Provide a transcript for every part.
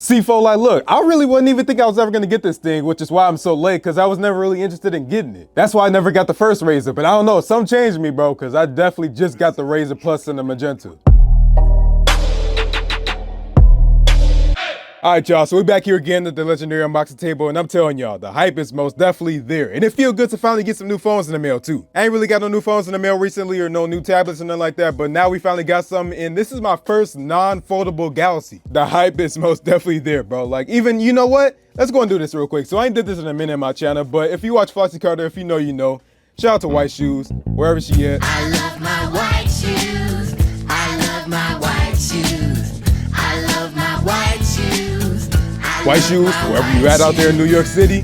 C4, like, look, I really wouldn't even think I was ever gonna get this thing, which is why I'm so late, because I was never really interested in getting it. That's why I never got the first Razr, but I don't know, something changed me, bro, because I definitely just got the Razr Plus and the magenta. All right, y'all, so we're back here again at the legendary unboxing table, and I'm telling y'all, the hype is most definitely there. And it feels good to finally get some new phones in the mail, too. I ain't really got no new phones in the mail recently, or no new tablets or nothing like that, but now we finally got some, and this is my first non-foldable Galaxy. The hype is most definitely there, bro. Like, even, you know what? Let's go and do this real quick. So I ain't did this in a minute on my channel, but if you watch Flossie Carter, if you know, you know. Shout out to White Shoes, wherever she at. I love my white shoes. I love my white shoes. I love my white shoes. White Shoes, wherever you at out there in New York City.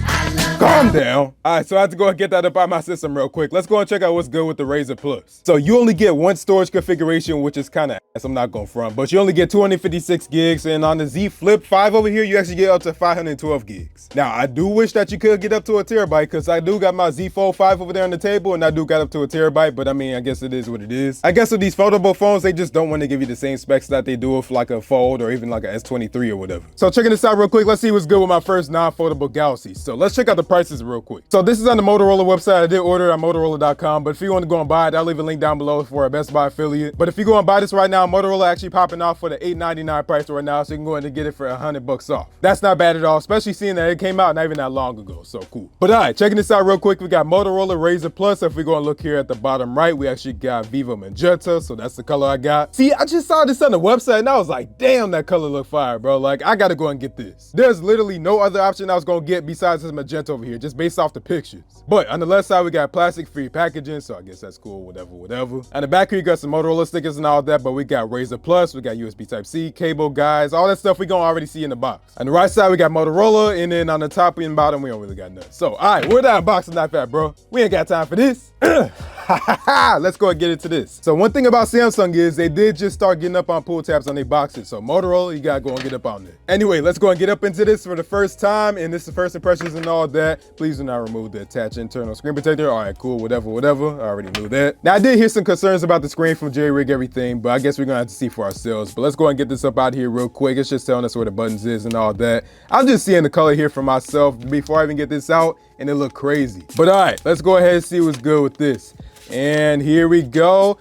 Calm down. All right, so I have to go and get that up out of my system real quick. Let's go and check out what's good with the Razr Plus. So you only get one storage configuration, which is kind of ass, I'm not going front, but you only get 256 gigs. And on the Z Flip 5 over here, you actually get up to 512 gigs. Now, I do wish that you could get up to a terabyte, because I do got my Z Fold 5 over there on the table, and I do got up to a terabyte, but I mean, I guess it is what it is. I guess with these foldable phones, they just don't want to give you the same specs that they do with like a Fold or even like a S23 or whatever. So checking this out real quick, let's see what's good with my first non-foldable Galaxy. So let's check out the prices real quick. So this is on the Motorola website. I did order it on Motorola.com, but if you want to go and buy it, I'll leave a link down below for a Best Buy affiliate. But if you go and buy this right now, Motorola actually popping off for the $8.99 price right now, so you can go ahead and get it for $100 off. That's not bad at all, especially seeing that it came out not even that long ago, so cool. But all right, checking this out real quick, we got Motorola Razr Plus. If we go and look here at the bottom right, we actually got Viva Magenta, so that's the color I got. See, I just saw this on the website and I was like, damn, that color look fire, bro. Like, I gotta go and get this. There's literally no other option I was gonna get besides this magenta over here, just based off the pictures. But on the left side, we got plastic-free packaging, so I guess that's cool, whatever. On the back here, you got some Motorola stickers and all that, but we got Razr Plus, we got USB Type-C, cable guides, all that stuff we gonna already see in the box. On the right side, we got Motorola, and then on the top and bottom, we don't really got nothing. So, all right, where that unboxing knife at, bro? We ain't got time for this. Let's go and get into this. So one thing about Samsung is they did just start getting up on pull tabs on their boxes. So Motorola, you gotta go and get up on it. Anyway, let's go and get up into this for the first time. And this is first impressions and all that. Please do not remove the attached internal screen protector. All right, cool, whatever. I already knew that. Now I did hear some concerns about the screen from J-Rig everything, but I guess we're gonna have to see for ourselves. But let's go and get this up out here real quick. It's just telling us where the buttons is and all that. I'm just seeing the color here for myself before I even get this out, and it looked crazy. But all right, let's go ahead and see what's good with this. And here we go.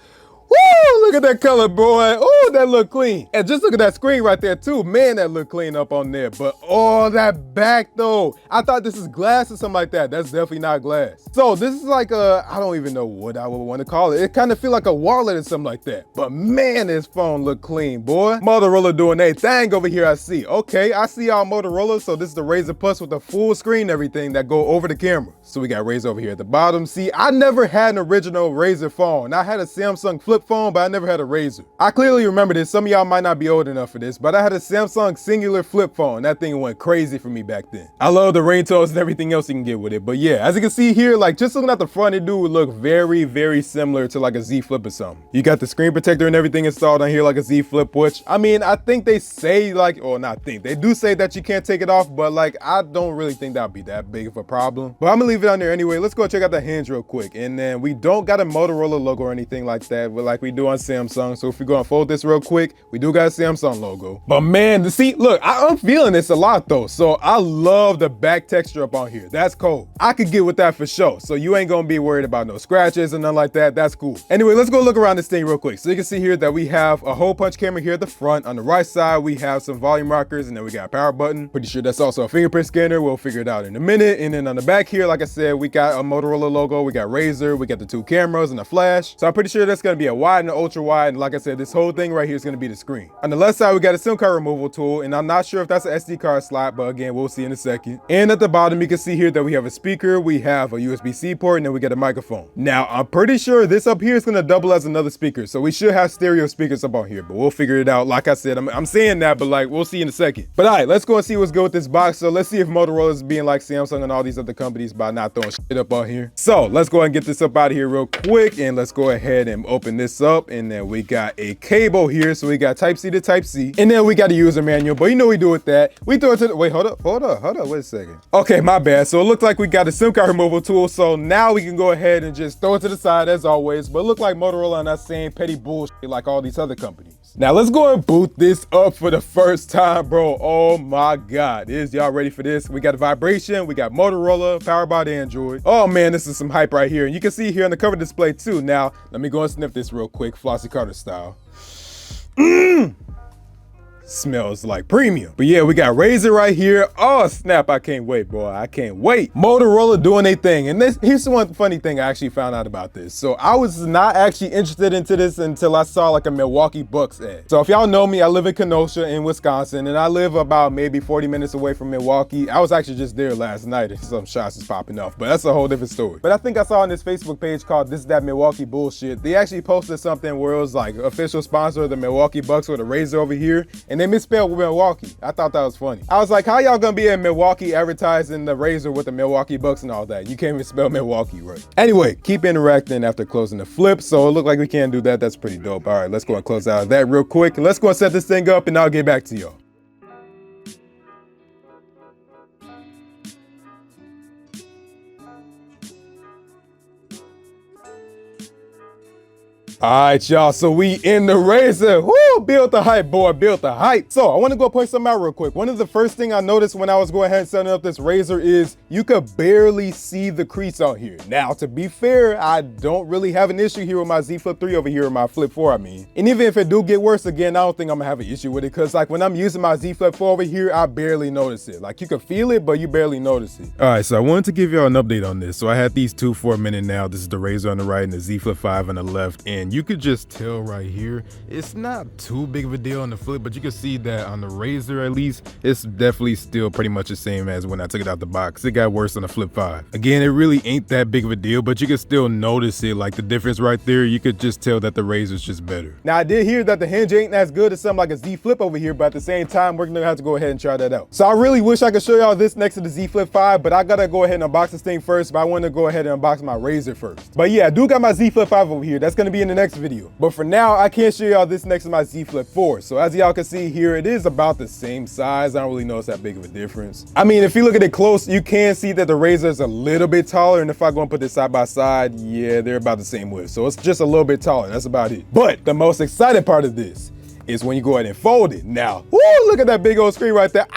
Woo! Look at that color, boy. Oh, that look clean. And just look at that screen right there too. Man, that look clean up on there. But oh, that back though. I thought this is glass or something like that. That's definitely not glass. So this is like a, I don't even know what I would want to call it. It kind of feel like a wallet or something like that. But man, this phone look clean, boy. Motorola doing their thing over here, I see. Okay, I see y'all Motorola. So this is the Razr Plus with the full screen and everything that go over the camera. So we got Razr over here at the bottom. See, I never had an original Razr phone. I had a Samsung flip phone, but I never had a Razr. I clearly remember this. Some of y'all might not be old enough for this, but I had a Samsung singular flip phone. That thing went crazy for me back then. I love the ringtones and everything else you can get with it. But yeah, as you can see here, like just looking at the front, it do look very, very similar to like a Z Flip or something. You got the screen protector and everything installed on here like a Z Flip, which I mean, I think they say like, or not think, they do say that you can't take it off, but like, I don't really think that'd be that big of a problem. But I'm gonna leave it on there anyway. Let's go check out the hinge real quick. And then we don't got a Motorola logo or anything like that, but like we do on Samsung. So if we go and fold this real quick, we do got a Samsung logo. But man, the seat, look, I'm feeling this a lot though. So I love the back texture up on here. That's cool. I could get with that for sure. So you ain't gonna be worried about no scratches and nothing like that. That's cool. Anyway, let's go look around this thing real quick. So you can see here that we have a hole punch camera here at the front. On the right side, we have some volume rockers, and then we got a power button. Pretty sure that's also a fingerprint scanner. We'll figure it out in a minute. And then on the back here, like I said, we got a Motorola logo, we got Razr, we got the 2 cameras and a flash. So I'm pretty sure that's gonna be a wide and an ultra wide. And like I said, this whole thing right here is gonna be the screen. On the left side, we got a SIM card removal tool, and I'm not sure if that's an SD card slot, but again, we'll see in a second. And at the bottom, you can see here that we have a speaker, we have a USB-C port, and then we got a microphone. Now, I'm pretty sure this up here is gonna double as another speaker. So we should have stereo speakers up on here, but we'll figure it out. Like I said, I'm saying that, but like, we'll see in a second. But all right, let's go and see what's good with this box. So let's see if Motorola is being like Samsung and all these other companies by not throwing shit up on here. So let's go and get this up out of here real quick, and let's go ahead and open this up. And then we got a cable here. So we got Type-C to Type-C, and then we got a user manual, but you know we do with that. We throw it to the, wait, hold up, wait a second. Okay, my bad. So it looked like we got a SIM card removal tool. So now we can go ahead and just throw it to the side as always, but it looked like Motorola and not saying petty bullshit like all these other companies. Now let's go and boot this up for the first time, bro. Oh my God, y'all ready for this? We got a vibration, we got Motorola, powered by the Android. Oh man, this is some hype right here. And you can see here on the cover display too. Now, let me go and sniff this real quick, Flossie Carter style. Smells like premium. But yeah, we got Razr right here. Oh snap, I can't wait, boy. I can't wait. Motorola doing their thing. And here's one funny thing I actually found out about this. So I was not actually interested into this until I saw like a Milwaukee Bucks ad. So if y'all know me, I live in Kenosha in Wisconsin, and I live about maybe 40 minutes away from Milwaukee. I was actually just there last night and some shots is popping off, but that's a whole different story. But I think I saw on this Facebook page called This Is That Milwaukee Bullshit. They actually posted something where it was like official sponsor of the Milwaukee Bucks with a Razr over here, and they misspelled Milwaukee. I thought that was funny. I was like, how y'all gonna be in Milwaukee advertising the Razr with the Milwaukee Bucks and all that? You can't even spell Milwaukee right. Anyway, keep interacting after closing the flip. So it looked like we can do that. That's pretty dope. All right, let's go and close out of that real quick. Let's go and set this thing up and I'll get back to y'all. All right, y'all, so we in the Razr. Woo, built the hype, boy, built the hype. So I want to go point something out real quick. One of the first thing I noticed when I was going ahead and setting up this Razr is you could barely see the crease out here. Now, to be fair, I don't really have an issue here with my Z Flip 3 over here, or my Flip 4, I mean. And even if it do get worse again, I don't think I'm gonna have an issue with it, because like when I'm using my Z Flip 4 over here, I barely notice it. Like you can feel it, but you barely notice it. All right, so I wanted to give y'all an update on this. So I had these two for a minute now. This is the Razr on the right and the Z Flip 5 on the left, and you could just tell right here, it's not too big of a deal on the Flip, but you can see that on the Razr, at least, it's definitely still pretty much the same as when I took it out the box. It got worse on the Flip 5. Again, it really ain't that big of a deal, but you can still notice it, like the difference right there. You could just tell that the Razr's just better. Now, I did hear that the hinge ain't as good as something like a Z Flip over here, but at the same time, we're gonna have to go ahead and try that out. So I really wish I could show y'all this next to the Z Flip 5, but I gotta go ahead and unbox this thing first, but I want to go ahead and unbox my Razr first. But yeah, I do got my Z Flip 5 over here. That's gonna be in the next video. But for now, I can't show y'all this next to my Z Flip 4. So as y'all can see here, it is about the same size. I don't really notice that big of a difference. I mean, if you look at it close, you can see that the Razr is a little bit taller. And if I go and put this side by side, yeah, they're about the same width. So it's just a little bit taller. That's about it. But the most exciting part of this is when you go ahead and fold it. Now, woo, look at that big old screen right there.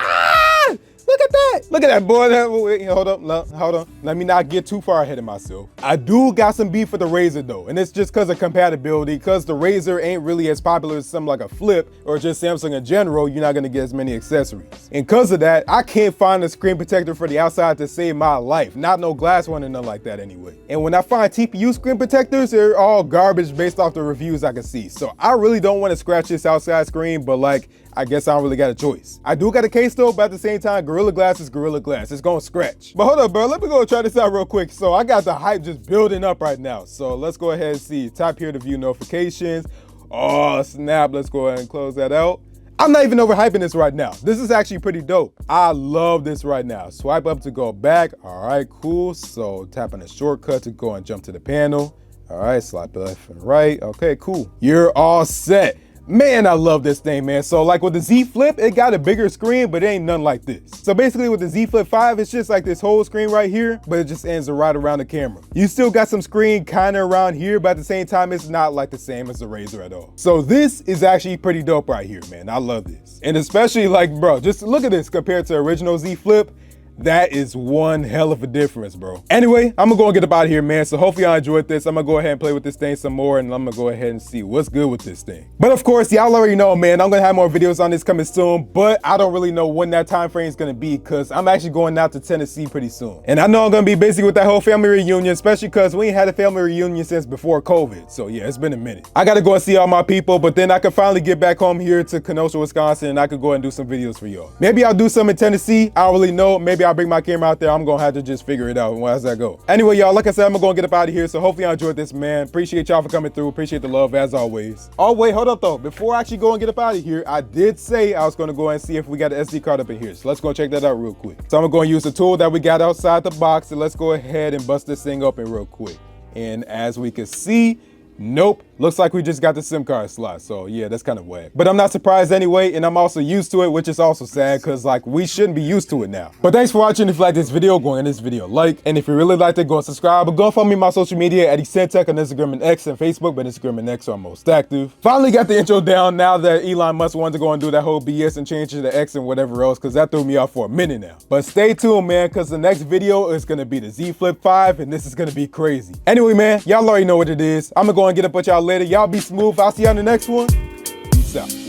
Look at that. Look at that, boy. Wait, hold up. No, hold on. Let me not get too far ahead of myself. I do got some beef with the Razr though, and it's just because of compatibility, because the Razr ain't really as popular as something like a Flip or just Samsung in general. You're not going to get as many accessories. And because of that, I can't find a screen protector for the outside to save my life. Not no glass one and nothing like that anyway. And when I find TPU screen protectors, they're all garbage based off the reviews I can see. So I really don't want to scratch this outside screen, but like, I guess I don't really got a choice. I do got a case though, but at the same time, Gorilla Glass is Gorilla Glass. It's gonna scratch. But hold up, bro. Let me go try this out real quick. So I got the hype just building up right now. So let's go ahead and see. Tap here to view notifications. Oh, snap. Let's go ahead and close that out. I'm not even overhyping this right now. This is actually pretty dope. I love this right now. Swipe up to go back. All right, cool. So tap on the shortcut to go and jump to the panel. All right, slide left and right. Okay, cool. You're all set. Man, I love this thing, man. So like with the Z Flip, it got a bigger screen, but it ain't nothing like this. So basically with the Z Flip 5, it's just like this whole screen right here, but it just ends right around the camera. You still got some screen kind of around here, but at the same time, it's not like the same as the Razr at all. So this is actually pretty dope right here, man. I love this. And especially like, bro, just look at this compared to original Z Flip. That is one hell of a difference, bro. Anyway, I'm gonna go and get up out of here, man. So hopefully y'all enjoyed this. I'm gonna go ahead and play with this thing some more, and I'm gonna go ahead and see what's good with this thing. But of course, y'all already know, man, I'm gonna have more videos on this coming soon, but I don't really know when that time frame is gonna be, because I'm actually going out to Tennessee pretty soon. And I know I'm gonna be busy with that whole family reunion, especially because we ain't had a family reunion since before COVID. So yeah, it's been a minute. I gotta go and see all my people, but then I can finally get back home here to Kenosha, Wisconsin, and I could go and do some videos for y'all. Maybe I'll do some in Tennessee. I don't really know. Maybe I'll bring my camera out there. I'm gonna have to just figure it out. As that go. Anyway, y'all, like I said, I'm gonna get up out of here. So hopefully y'all enjoyed this, man. Appreciate y'all for coming through. Appreciate the love as always. Oh wait, hold up though. Before I actually go and get up out of here, I did say I was gonna go and see if we got an SD card up in here. So let's go check that out real quick. So I'm gonna go and use the tool that we got outside the box, and let's go ahead and bust this thing open real quick. And as we can see, Nope. Looks like we just got the SIM card slot, so yeah, that's kind of whack. But I'm not surprised anyway, and I'm also used to it, which is also sad, because like, we shouldn't be used to it now. But thanks for watching. If you like this video, go in this video like, and if you really liked it, go and subscribe, but go and follow me on my social media at niiiiccceeee on Instagram and X and Facebook, but Instagram and X are most active. Finally got the intro down now that Elon Musk wanted to go and do that whole BS and change it to X and whatever else, because that threw me off for a minute now. But stay tuned, man, because the next video is going to be the Z Flip 5, and this is going to be crazy. Anyway, man, y'all already know what it is. I'm going to go and get up with y'all later. Y'all be smooth. I'll see you on the next one. Peace out.